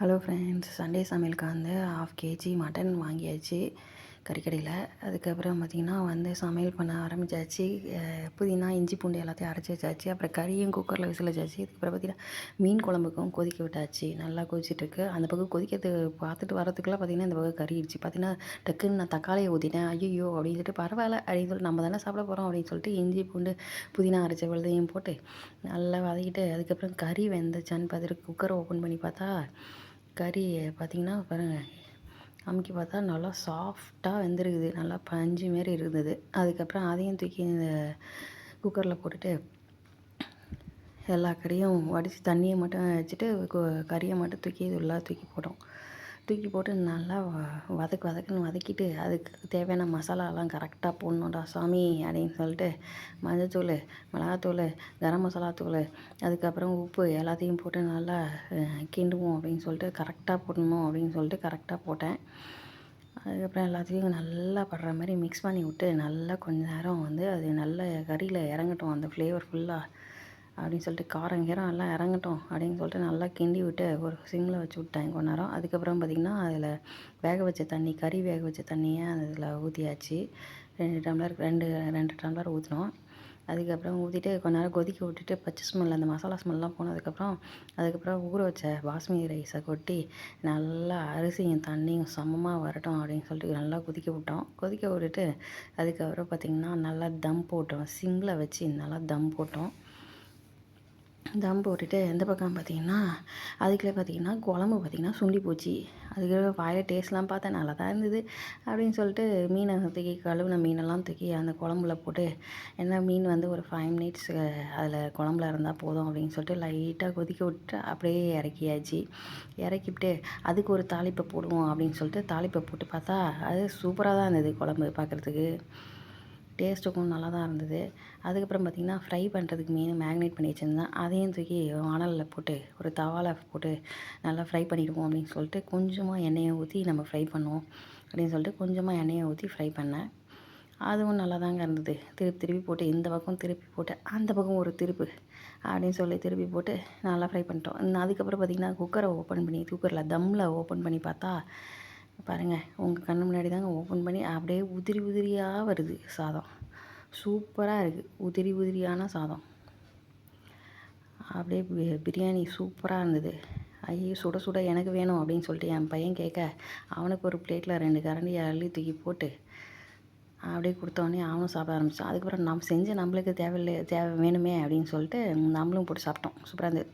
Hello friends, Sunday சமையலுக்கு வந்து 1/2 KG mutton வாங்கியாச்சு கறிக்கடையில். அதுக்கப்புறம் பார்த்திங்கன்னா சமையல் பண்ண ஆரம்பித்தாச்சு. புதினா, இஞ்சி பூண்டு எல்லாத்தையும் அரைச்சி வச்சாச்சு. அப்புறம் கறியும் குக்கரில் விசில் வச்சாச்சு. அதுக்கப்புறம் பார்த்திங்கன்னா மீன் குழம்புக்கும் கொதிக்க விட்டாச்சு. நல்லா கொதிச்சிட்ருக்கு. அந்த பக்கம் கொதிக்கிறது பார்த்துட்டு வரதுக்குள்ளே பார்த்திங்கன்னா இந்த பக்கம் கறிடுச்சு. பார்த்திங்கன்னா டக்குன்னு நான் தக்காளியை ஊற்றிட்டேன். ஐயோ அப்படின்னு சொல்லிட்டு பரவாயில்ல அப்படின்னு சொல்லிட்டு நம்ம தானே சாப்பிட போகிறோம் அப்படின்னு சொல்லிட்டு இஞ்சி பூண்டு புதினா அரைச்ச விழுதையும் போட்டு நல்லா வதக்கிட்டு அதுக்கப்புறம் கறி வெந்துச்சான்னு பார்த்துட்டு குக்கரை ஓப்பன் பண்ணி பார்த்தா கறி பார்த்திங்கன்னா பாருங்கள், அமுக்கி பார்த்தா நல்லா சாஃப்டாக வெந்திருக்குது. நல்லா பஞ்சு மாரி இருந்தது. அதுக்கப்புறம் அதையும் தூக்கி இந்த குக்கரில் போட்டுட்டு எல்லா கறியும் வடித்து தண்ணியை மட்டும் வச்சுட்டு கறியை மட்டும் தூக்கி உள்ளே தூக்கி போட்டோம். தூக்கி போட்டு நல்லா வதக்குன்னு வதக்கிட்டு அதுக்கு தேவையான மசாலாலாம் கரெக்டாக போடணும்டா சாமி அப்படின்னு சொல்லிட்டு மஞ்சத்தூள், மிளகாத்தூள், கரம் மசாலா தூள், அதுக்கப்புறம் உப்பு எல்லாத்தையும் போட்டு நல்லா கிண்டுவோம் அப்படின்னு சொல்லிட்டு கரெக்டாக போடணும் அப்படின்னு சொல்லிட்டு கரெக்டாக போட்டேன். அதுக்கப்புறம் எல்லாத்தையும் நல்லா படுற மாதிரி மிக்ஸ் பண்ணி விட்டு நல்லா கொஞ்ச நேரம் அது நல்ல கறியில் இறங்கட்டும் அந்த ஃப்ளேவர் ஃபுல்லாக அப்படின்னு சொல்லிட்டு காரம் கீரம் எல்லாம் இறங்கட்டும் அப்படின்னு சொல்லிட்டு நல்லா கிண்டி விட்டு ஒரு சிம்மில் வச்சு விட்டேன் கொஞ்ச நேரம். அதுக்கப்புறம் பார்த்திங்கன்னா அதில் வேக வச்ச தண்ணி, கறி வேக வச்ச தண்ணியை அதில் ஊற்றியாச்சு. 2 டம்ளர் ஊற்றினோம். அதுக்கப்புறம் ஊற்றிட்டு கொஞ்ச நேரம் கொதிக்க விட்டுட்டு பச்சை ஸ்மெல் அந்த மசாலா ஸ்மெல்லாம் அதுக்கப்புறம் ஊற வச்ச பாஸ்மதி ரைஸை கொட்டி நல்லா அரிசியும் தண்ணியும் சமமாக வரட்டும் அப்படின்னு சொல்லிட்டு நல்லா கொதிக்க விட்டோம். கொதிக்க விட்டுட்டு அதுக்கப்புறம் பார்த்திங்கன்னா நல்லா தம் போட்டோம். சிம்மில் வச்சு நல்லா தம் போட்டோம். தம் போட்டுட்டு எந்த பக்கம் பார்த்திங்கன்னா அதுக்குள்ளே பார்த்திங்கன்னா குழம்பு பார்த்திங்கன்னா சுண்டி போச்சு. அதுக்கு வாயில் டேஸ்ட்லாம் பார்த்தேன், நல்லா தான் இருந்தது அப்படின்னு சொல்லிட்டு மீனை தூக்கி கழுவுன மீனெல்லாம் தூக்கி அந்த குழம்புல போட்டு என்ன மீன் ஒரு 5 மினிட்ஸ் அதில் குழம்புல இருந்தால் போதும் அப்படின்னு சொல்லிட்டு லைட்டாக கொதிக்க விட்டு அப்படியே இறக்கியாச்சு. இறக்கிவிட்டு அதுக்கு ஒரு தாளிப்பை போடுவோம் அப்படின்னு சொல்லிட்டு தாளிப்பை போட்டு பார்த்தா அது சூப்பராக தான் இருந்தது. குழம்பு பார்க்குறதுக்கு டேஸ்ட்டுக்கும் நல்லா தான் இருந்தது. அதுக்கப்புறம் பார்த்திங்கன்னா ஃப்ரை பண்ணுறதுக்கு மீன் மேக்னேட் பண்ணி வச்சுருந்தேன். அதையும் தூக்கி வாணலில் போட்டு ஒரு தவாவில் போட்டு நல்லா ஃப்ரை பண்ணிடுவோம் அப்படின்னு சொல்லிட்டு கொஞ்சமாக எண்ணெயை ஊற்றி நம்ம ஃப்ரை பண்ணுவோம் அப்படின்னு சொல்லிட்டு கொஞ்சமாக எண்ணெயை ஊற்றி ஃப்ரை பண்ணேன். அதுவும் நல்லா தாங்க இருந்தது. திருப்பி போட்டு இந்த பக்கம் திருப்பி போட்டு அந்த பக்கம் ஒரு திருப்பு அப்படின்னு சொல்லி திருப்பி போட்டு நல்லா ஃப்ரை பண்ணிட்டோம். அதுக்கப்புறம் பார்த்திங்கன்னா குக்கரை ஓப்பன் பண்ணி குக்கரில் தம்மில் ஓப்பன் பண்ணி பார்த்தா பாருங்கள், உங்கள் கண்ணு முன்னாடி தாங்க ஓப்பன் பண்ணி அப்படியே உதிரி உதிரியாக வருது சாதம். சூப்பராக இருக்குது. உதிரி உதிரியான சாதம். அப்படியே பிரியாணி சூப்பராக இருந்தது. ஐயோ சுட சுட எனக்கு வேணும் அப்படின்னு சொல்லிட்டு என் பையன் கேட்க அவனுக்கு ஒரு பிளேட்டில் 2 கரண்டி அள்ளி தூக்கி போட்டு அப்படியே கொடுத்தோடனே அவனும் சாப்பிட ஆரம்பித்தான். அதுக்கப்புறம் நம்ம செஞ்சு நம்மளுக்கு தேவை வேணுமே அப்படின்னு சொல்லிட்டு நம்மளும் போட்டு சாப்பிட்டோம். சூப்பராக இருந்தது.